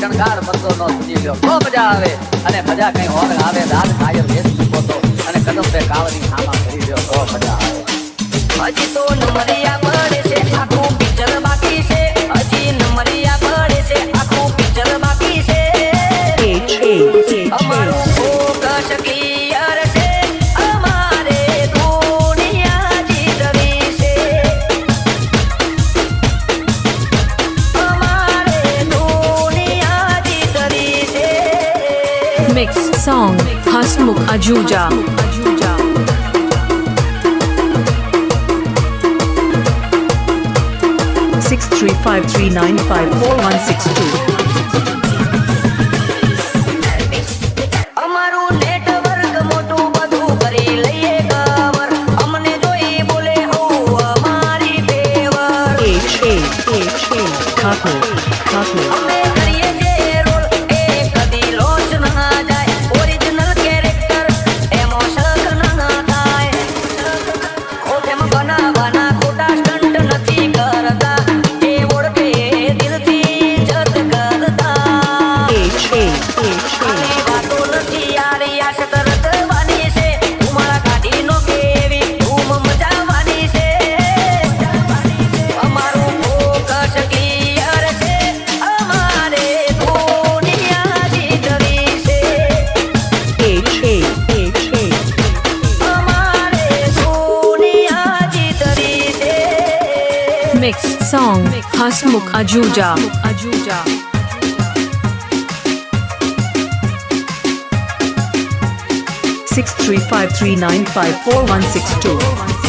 શણગાર બંધો નો સુજી લ્યો તો મજા આવે અને મજા કઈ હોગ આવે દાદ કાયર વેચ મૂકો તો અને કદમ પે કાવરી ખામા કરી લ્યો તો મજા આવે હજી તો નમરિયા પડે છે આખું પિક્ચર બાકી છે હજી નમરિયા પડે છે આખું પિક્ચર બાકી છે અમારું ફોકસ ક્લિયર છે અમારે દુનિયા જીતવી છે અમારે દુનિયા જીતવી છે Mix song Hasmukh Ajuja 6353954162 અમારું નેટવર્ક મોટું બધું કરી લઈએ કવર અમને જોઈ બોલે હો અમારી ફેવર અમે કરીએ જે રોલ એ કદી લોચ ના જાય ઓરિજિનલ કેરેક્ટર એમાં શક ના થાય ખોટેમ બનાવવાના ખોટા સ્ટન્ટ નથી કરતા એ ઓળખે દિલથી જત કરતા ખાલી વાતો નથી યારી આ શતરત વાની છે ઉમળા કાઢી નો કેવી ધૂમ મચાવવાની છે અમારું ફોકસ ક્લિયર છે અમારે દુનિયા જીતવી છે અમારે દુનિયા જીતવી છે Mix song Hasmukh Ajuja 6353954162